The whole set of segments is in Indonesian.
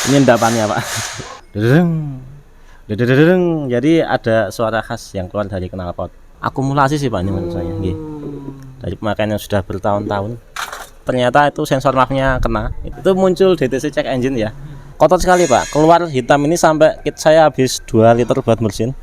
Ini endapannya Pak. Dedeng, dedeng. Jadi ada suara khas yang keluar dari knalpot. Akumulasi sih Pak ini menurut saya. Nggih. Dari pemakaian yang sudah bertahun-tahun. Ternyata itu sensor MAF-nya kena. Itu muncul DTC check engine ya. Kotor sekali Pak. Keluar hitam ini sampai kit saya habis 2 liter buat bersin.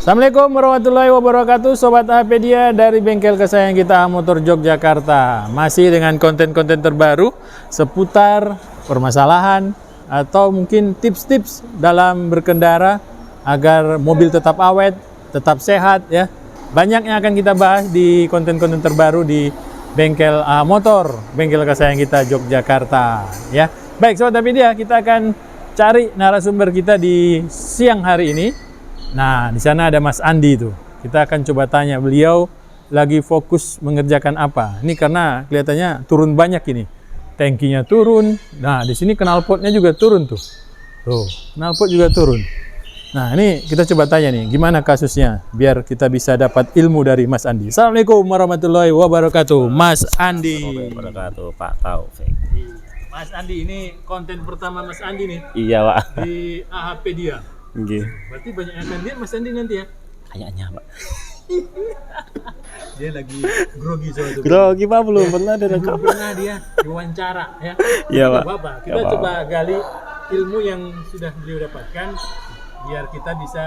Assalamualaikum warahmatullahi wabarakatuh, Sobat Apedia dari bengkel kesayangan kita Motor Yogyakarta. Masih dengan konten-konten terbaru seputar permasalahan atau mungkin tips-tips dalam berkendara agar mobil tetap awet, tetap sehat ya. Banyak yang akan kita bahas di konten-konten terbaru di bengkel motor, bengkel kesayangan kita Yogyakarta ya. Baik Sobat Apedia, kita akan cari narasumber kita di siang hari ini. Nah, di sana ada Mas Andi tuh. Kita akan coba tanya beliau lagi fokus mengerjakan apa. Ini karena kelihatannya turun banyak ini. Tangkinya turun. Nah, di sini knalpotnya juga turun tuh. Tuh, knalpot juga turun. Nah, ini kita coba tanya nih, gimana kasusnya biar kita bisa dapat ilmu dari Mas Andi. Assalamualaikum warahmatullahi wabarakatuh, Mas Andi. Wabarakatuh Pak Taufik. Mas Andi, ini konten pertama Mas Andi nih. Iya Pak. Di Apedia. Nggih. Berarti banyak yang akan lihat Mas Andi nanti ya? Kayaknya Pak. Dia lagi grogi soalnya. Grogi Pak belum pernah direkam. Belum pernah dia diwawancara ya. Iya Pak. Bapak, kita coba gali ilmu yang sudah beliau dapatkan biar kita bisa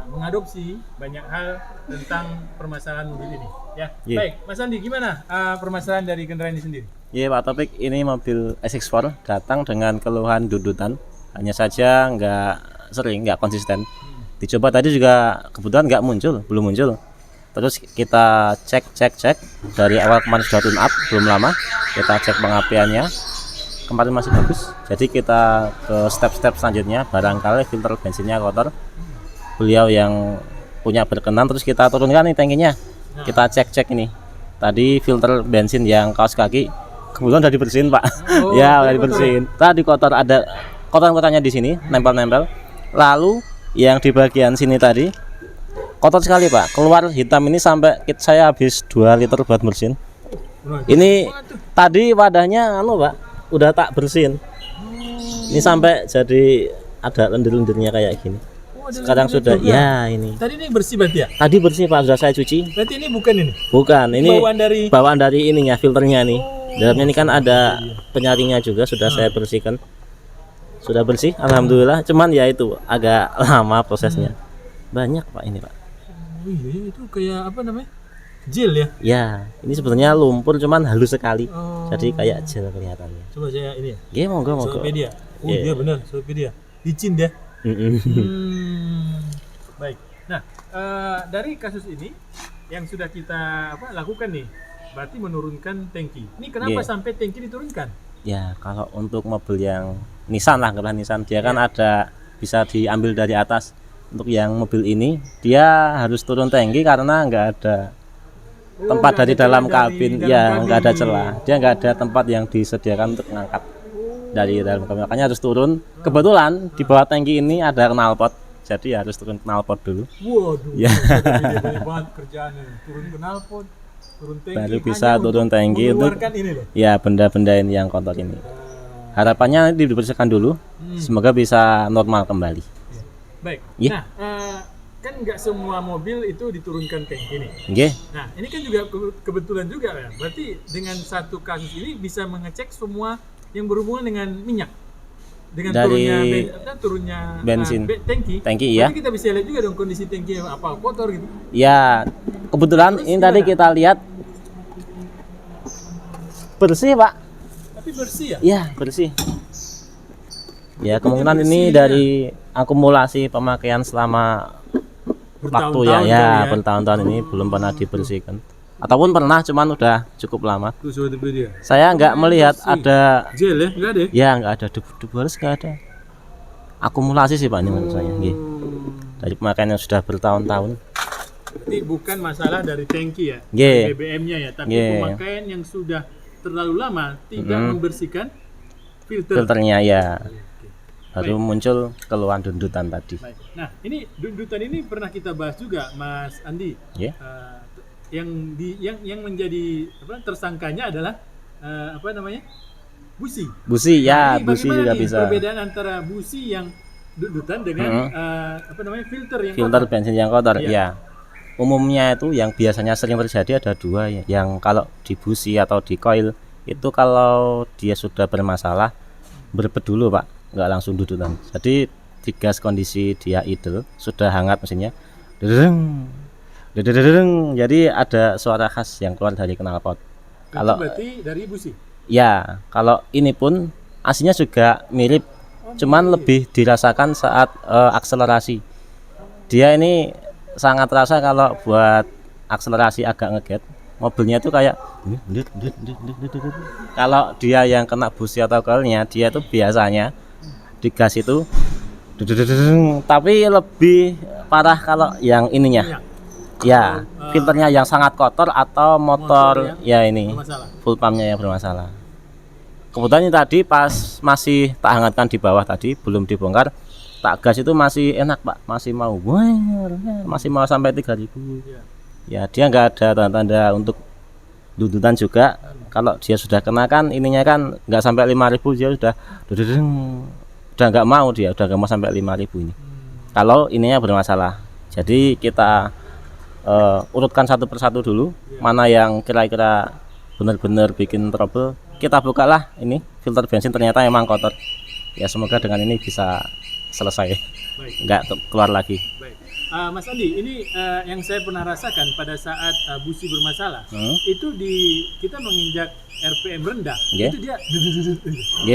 mengadopsi banyak hal tentang permasalahan mobil ini ya. Yeah. Baik, Mas Andi, gimana permasalahan dari kendaraan ini sendiri? Iya Pak Taufik, ini mobil SX4 datang dengan keluhan dundutan. Hanya saja nggak konsisten. Dicoba tadi juga kebetulan belum muncul. Terus kita cek dari awal kemarin sudah tune up, belum lama kita cek pengapiannya, kemarin masih bagus. Jadi kita ke step-step selanjutnya, barangkali filter bensinnya kotor. Beliau yang punya berkenan, terus kita turunkan nih tangkinya. Kita cek ini. Tadi filter bensin yang kaos kaki kebetulan udah dibersihin Pak. Ya udah dibersihin. Tadi kotor, ada kotoran-kotornya di sini, nempel-nempel. Lalu yang di bagian sini tadi kotor sekali Pak. Keluar hitam ini sampai kit saya habis 2 liter buat bersin. Ini tadi wadahnya Pak, udah tak bersihin. Ini sampai jadi ada lendir-lendirnya kayak gini. Sekarang sudah juga. Ya ini. Tadi ini bersih berarti ya? Tadi bersih Pak, sudah saya cuci. Berarti ini bukan ini? Bukan, ini bawaan dari ininya, filternya nih. Dalamnya ini kan ada penyaringnya juga, sudah saya bersihkan. Sudah bersih, alhamdulillah. Cuman ya itu agak lama prosesnya. Banyak Pak ini Pak. Oh iya, itu kayak apa namanya? Gel ya? Ya, ini sebenarnya lumpur cuman halus sekali. Jadi kayak gel kelihatannya. Coba saya ini ya. Ya monggo. Sopedia. Oh iya benar, Sopedia. Licin dia. Baik. Nah, dari kasus ini yang sudah kita lakukan nih, berarti menurunkan tangki. Ini kenapa sampai tangki diturunkan? Ya, kalau untuk mobil yang Nissan lah, kalau Nissan dia kan ada bisa diambil dari atas. Untuk yang mobil ini dia harus turun tangki karena nggak ada tempat dari dalam kabin, nggak ada celah. Dia nggak ada tempat yang disediakan untuk mengangkat dari dalam kabin, makanya harus turun. Kebetulan di bawah tangki ini ada knalpot, jadi harus turun knalpot dulu. Waduh, ya. Banget kerjaannya, turun knalpot, turun tangki. Baru bisa turun tangki untuk ya benda-benda ini yang kotor ini. Harapannya dibersihkan dulu, semoga bisa normal kembali. Baik. Yeah. Nah, kan nggak semua mobil itu diturunkan tangki nih. Yeah. Nah, ini kan juga kebetulan juga ya. Berarti dengan satu kasus ini bisa mengecek semua yang berhubungan dengan minyak. Dengan dari turunnya bensin, tangki ya. Berarti kita bisa lihat juga dong kondisi tangki apa kotor gitu. Ya, kebetulan ini tadi kita lihat bersih Pak. Tapi bersih ya? Iya bersih. Ya kemungkinan ini dari akumulasi pemakaian selama waktu ya bertahun-tahun ini belum pernah dibersihkan. Ataupun pernah, cuman udah cukup lama. Saya nggak melihat ada gel ya, nggak ada? Ya nggak ada debu-debu, harus nggak ada. Akumulasi sih Pak ini menurut saya. Dari pemakaian yang sudah bertahun-tahun. Ini bukan masalah dari tangki ya, BBM-nya ya, tapi pemakaian yang sudah terlalu lama tidak membersihkan filternya ya. Baru muncul keluhan dundutan tadi. Baik. Nah, ini dundutan ini pernah kita bahas juga, Mas Andi. Yang menjadi tersangkanya adalah apa namanya, busi. Busi ya, Ini busi bagaimana juga nih bisa. perbedaan antara busi yang dudutan dengan apa namanya, filter yang Filter kotor? bensin yang kotor, Iya. ya. Umumnya itu yang biasanya sering terjadi ada dua ya. Yang kalau di busi atau di coil itu kalau dia sudah bermasalah berebet dulu Pak, nggak langsung dudutan. Jadi di gas kondisi dia idle sudah hangat mesinnya, dedeng, dedeng, jadi ada suara khas yang keluar dari knalpot. Itu Kalau berarti dari busi. ya, kalau ini pun aslinya juga mirip, cuman lebih dirasakan saat akselerasi. Dia ini sangat terasa kalau buat akselerasi agak ngeget. Mobilnya itu kayak kalau dia yang kena busi atau coilnya, dia itu biasanya di gas itu tapi lebih parah kalau yang ininya. Ya, filternya yang sangat kotor atau motor ya ini Masalah. full pumpnya yang bermasalah. Kebetulan ini tadi pas masih tak hangatkan di bawah tadi, belum dibongkar, tak gas itu masih enak Pak, masih mau sampai 3.000. Ya dia nggak ada tanda-tanda untuk dudutan juga. Kalau dia sudah kena kan ininya kan nggak sampai 5.000, dia sudah udah nggak mau, dia udah nggak mau sampai 5.000 ini. Kalau ininya bermasalah, jadi kita urutkan satu persatu dulu, mana yang kira-kira benar-benar bikin trouble. Kita bukalah ini filter bensin, ternyata emang kotor. Ya semoga dengan ini bisa selesai, Baik. nggak keluar lagi. Baik. Mas Andi, ini yang saya pernah rasakan pada saat busi bermasalah, itu kita menginjak RPM rendah, Nggih. itu dia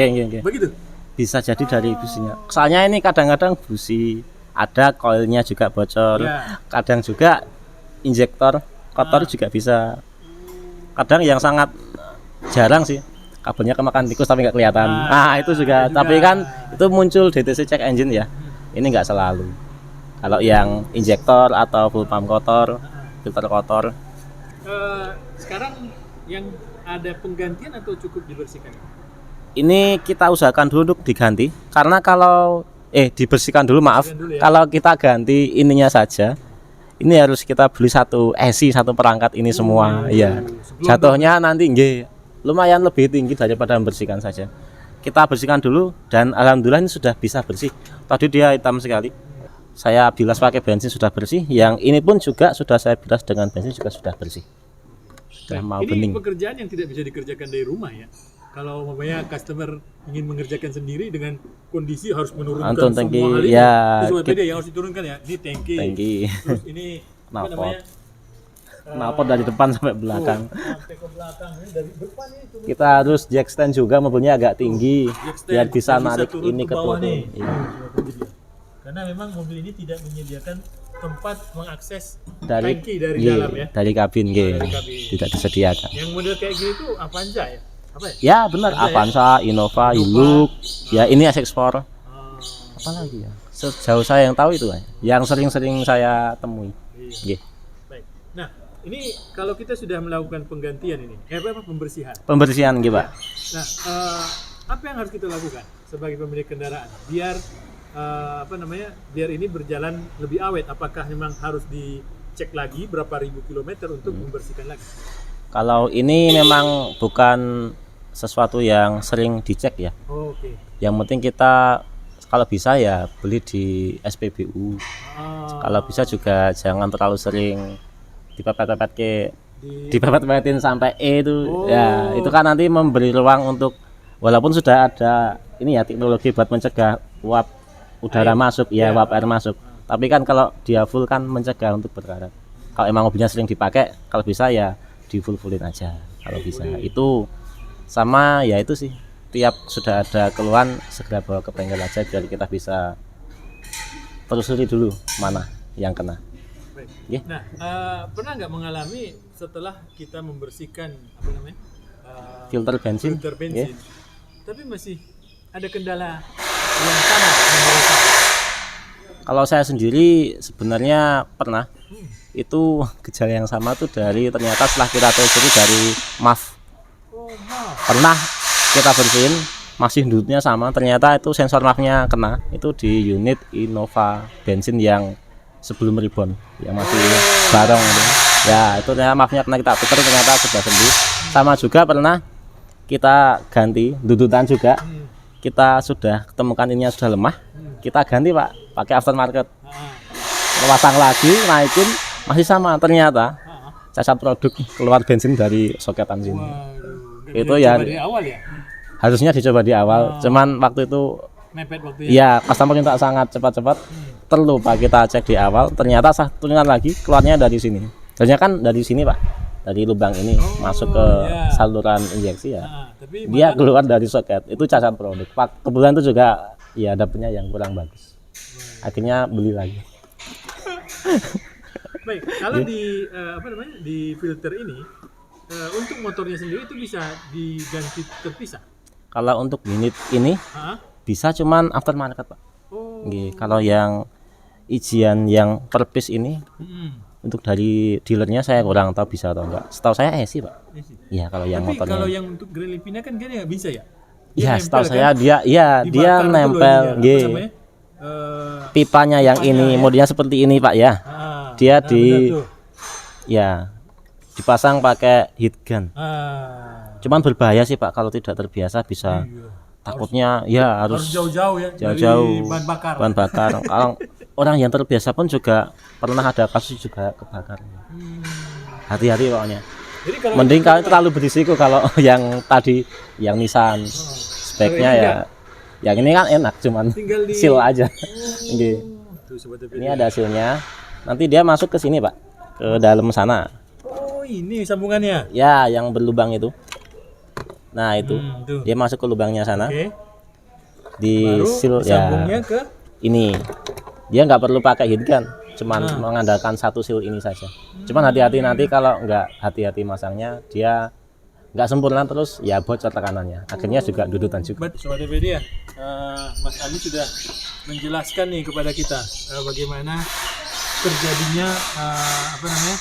Nggih. begitu. Bisa jadi dari businya. Soalnya ini kadang-kadang busi ada, coilnya juga bocor. Ya. Kadang juga injektor kotor juga bisa. Kadang yang sangat jarang sih, kabelnya kemakan tikus tapi nggak kelihatan. Itu juga. Tapi kan itu muncul DTC check engine ya. Ini nggak selalu. Kalau yang injektor atau full pump kotor, filter kotor, Sekarang yang ada penggantian atau cukup dibersihkan? ini kita usahakan dulu untuk diganti. Karena kalau dibersihkan dulu, maaf. Dibersihkan dulu ya. Kalau kita ganti ininya saja, ini harus kita beli satu ESI, satu perangkat ini semua. Iya. Jatuhnya nanti lumayan lebih tinggi daripada membersihkan saja. Kita bersihkan dulu dan alhamdulillah ini sudah bisa bersih. Tadi dia hitam sekali. Saya bilas pakai bensin sudah bersih. Yang ini pun juga sudah saya bilas dengan bensin juga sudah bersih. Sudah mau Ini bening. pekerjaan yang tidak bisa dikerjakan dari rumah ya. Kalau umpamanya customer ingin mengerjakan sendiri dengan kondisi harus menurunkan Anton semua tangki, hal ini, ya, itu beda yang harus diturunkan ya. Ini tangki, terus ini apa Knalpot. namanya? Knalpot dari depan sampai belakang. Sampai ke belakang ini dari depan ini turun. Kita harus jack stand juga, mobilnya agak tinggi Jack stand, biar bisa yang narik turun ini ke bawah turun. nih. Iya. Karena memang mobil ini tidak menyediakan tempat mengakses Dari tangki dari iya, dalam ya. dari kabin, Dari kabin. tidak disediakan. Yang model kayak gini tuh Avanza ya? Apa ya? Ya benar, Avanza, Innova, Hilux, ya ini SX4. Ah, Apa lagi ya? Sejauh saya yang tahu itu yang sering-sering saya temui. iya. Nggih. Baik. Nah, ini kalau kita sudah melakukan penggantian ini, apa pembersihan? Pembersihan gitu, Pak. Nah, apa yang harus kita lakukan sebagai pemilik kendaraan biar biar ini berjalan lebih awet? Apakah memang harus dicek lagi berapa ribu kilometer untuk membersihkan lagi? Kalau ini memang bukan sesuatu yang sering dicek ya. Oke. Yang penting kita kalau bisa ya beli di SPBU. Kalau bisa juga jangan terlalu sering dipepet-pepet dipepet-pepetin sampai itu. Ya, itu kan nanti memberi ruang untuk, walaupun sudah ada ini ya teknologi buat mencegah uap udara masuk ya, uap air masuk. Tapi kan kalau dia full kan mencegah untuk berkarat. Kalau emang mobilnya sering dipakai, kalau bisa ya di fullin aja kalau bisa. Itu sama ya itu sih. Tiap sudah ada keluhan segera bawa ke bengkel aja biar kita bisa telusuri dulu mana yang kena. Baik. Nggih. Nah, pernah nggak mengalami setelah kita membersihkan Filter bensin. filter Nggih. bensin, tapi masih ada kendala yang sama menurut saya? Kalau saya sendiri sebenarnya pernah itu gejala yang sama tuh dari ternyata setelah kita telusuri dari MAF. Oh, maaf. Pernah kita bersihin masih dudutnya sama, ternyata itu sensor MAF-nya kena. Itu di unit Innova bensin yang sebelum Reborn yang masih barong itu. Ya itu ternyata MAF-nya kena, kita putar ternyata sudah sembuh. Sama juga pernah kita ganti dudutan juga. Kita sudah ketemukan ininya sudah lemah, kita ganti Pak pakai aftermarket. Pasang lagi, naikin masih sama, ternyata cacat produk keluar bensin dari soketan sini. Waduh, Itu ya dari awal ya? harusnya dicoba di awal, cuman waktu itu Mepet waktu ya customer minta sangat cepat-cepat, terlupa kita cek di awal, ternyata satunya lagi keluarnya dari sini. Harusnya kan dari sini Pak, dari lubang ini masuk ke saluran injeksi ya. Tapi Dia keluar dari soket, itu cacat produk. Pak, kebetulan itu juga ya dapetnya yang kurang bagus. Akhirnya beli lagi. baik, kalau di apa namanya di filter ini untuk motornya sendiri itu bisa diganti terpisah. Kalau untuk unit ini bisa cuman aftermarket Pak. Oh. Nggih, kalau yang ijian yang per piece ini untuk dari dealernya saya kurang tahu bisa atau enggak. Setahu saya sih Pak. Iya kalau yang Tapi motornya. kalau yang untuk grill Livina kan dia nggak bisa ya? Iya, nempel setahu kan? saya dia Dibakar dia itu loh nempel ininya, apa nggih. namanya? Pipanya yang ini ya? modelnya seperti ini Pak ya. Dia benar di tuh. ya dipasang pakai heat gun. Cuman berbahaya sih Pak kalau tidak terbiasa bisa takutnya ya harus harus jauh-jauh ya jauh-jauh dari bahan bakar. bahan bakar. Kalau orang yang terbiasa pun juga pernah ada kasus juga kebakar. Hati-hati pokoknya. Jadi kalau Mending kalian terlalu berisiko kalau yang tadi yang Nissan speknya ya. Yang ini kan enak cuman tinggal di seal aja. Nggih. Tuh, sobat TPD. Ini ada sealnya. Nanti dia masuk ke sini Pak, ke dalam sana. Oh, ini sambungannya. Ya, yang berlubang itu. Nah itu, Tuh. dia masuk ke lubangnya sana. Oke. Di Baru seal ya. sambungnya ke Ini dia nggak perlu pakai heat gun, cuman mengandalkan satu seal ini saja. Cuman hati-hati nanti kalau nggak hati-hati masangnya, dia nggak sempurna terus ya bocor tekanannya. Akhirnya juga dudutan juga. Sobat TPD ya, Mas Ali sudah menjelaskan nih kepada kita bagaimana terjadinya apa namanya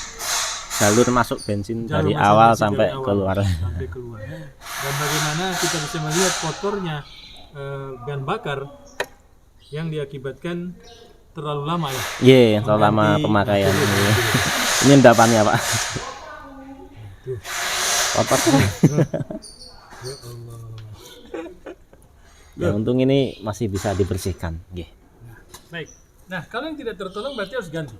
Jalur masuk bensin jalur dari masuk awal bensin sampai dari awal keluar. sampai keluar. Dan bagaimana kita bisa melihat kotornya bahan bakar yang diakibatkan terlalu lama ya. Iya, terlalu lama pemakaian ini. Ini endapannya Pak. Kotor. Ya Allah. Ya untung ini masih bisa dibersihkan. Nggih. Baik. Nah, kalau yang tidak tertolong berarti harus ganti.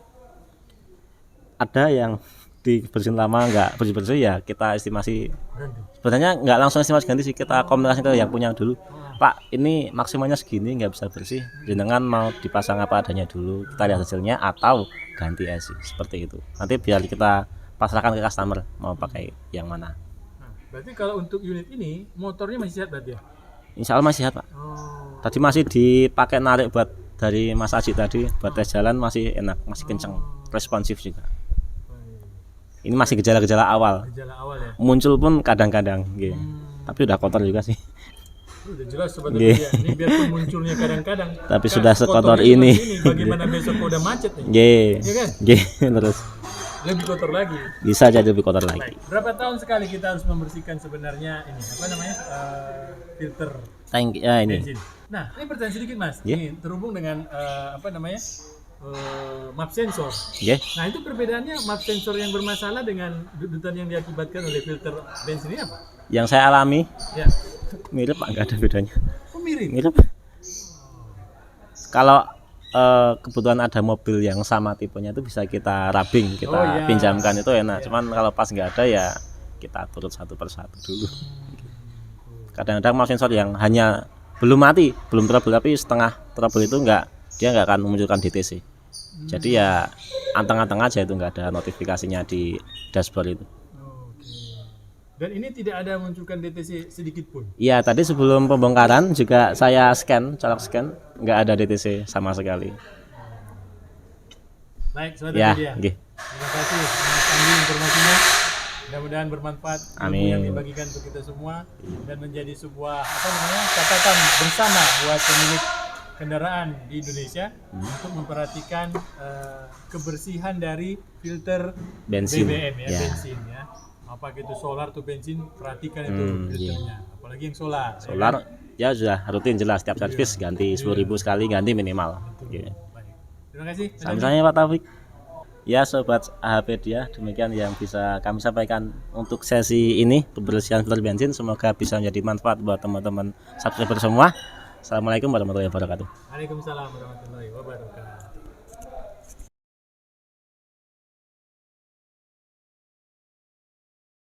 Ada yang dibersihin lama nggak bersih-bersih ya kita estimasi. Ganti. Sebenarnya nggak langsung estimasi ganti sih, kita komunikasi ke yang punya dulu. Pak, ini maksimalnya segini nggak bisa bersih. Jenengan mau dipasang apa adanya dulu, kita lihat hasilnya atau ganti esi seperti itu. Nanti biar kita pasrahkan ke customer mau pakai yang mana. Nah, berarti kalau untuk unit ini motornya masih sehat berarti ya? Insya Allah masih sehat Pak. Oh. Tadi masih dipakai narik buat dari Mas Aji tadi buat tes jalan masih enak, masih kenceng, responsif juga. Ini masih gejala-gejala awal. Gejala awal ya. Muncul pun kadang-kadang, gitu. Tapi udah kotor juga sih. Udah jelas sobat TPD ya. Ini biarpun munculnya kadang-kadang. Tapi sudah sekotor seperti ini. Bagaimana besok udah macet nih? Iya kan? Terus Lebih kotor lagi. bisa jadi lebih kotor lagi. Baik. Berapa tahun sekali kita harus membersihkan sebenarnya ini apa namanya filter Tank ya ini. bensin? Nah, ini pertanyaan sedikit Mas. Yeah. Ini terhubung dengan apa namanya map sensor. Oke. Nah, itu perbedaannya map sensor yang bermasalah dengan dudutan yang diakibatkan oleh filter bensin ini apa? Yang saya alami Ya. mirip Pak, nggak ada bedanya. Oh, mirip. Mirip. Kalau kebetulan ada mobil yang sama tipenya itu bisa kita rubbing, kita pinjamkan itu enak. Cuman kalau pas nggak ada ya kita turut satu persatu dulu. Kadang-kadang map sensor yang hanya belum mati, belum trouble tapi setengah trouble itu dia nggak akan memunculkan DTC. Jadi ya anteng-anteng aja itu nggak ada notifikasinya di dashboard itu. Dan ini tidak ada munculkan DTC sedikit pun. Iya, tadi sebelum pembongkaran juga saya colok scan, nggak ada DTC sama sekali. Baik, sobat Ya, media. nggih. Terima kasih Mas Andi informasinya. Mudah-mudahan bermanfaat ilmu Amin. yang dibagikan untuk kita semua dan menjadi sebuah apa namanya catatan bersama buat pemilik kendaraan di Indonesia untuk memperhatikan kebersihan dari filter Bensin. BBM ya, Ya. bensin ya. Apa itu solar atau bensin, perhatikan itu filternya. Apalagi yang solar. Solar ya sudah rutin jelas setiap servis ganti 10.000 sekali ganti minimal. Oke. Baik. Terima kasih. Sama-sama Pak Taufik. Ya sobat AHpedia, demikian yang bisa kami sampaikan untuk sesi ini pembersihan filter bensin. Semoga bisa menjadi manfaat buat teman-teman subscriber semua. Assalamualaikum warahmatullahi wabarakatuh. Waalaikumsalam warahmatullahi wabarakatuh.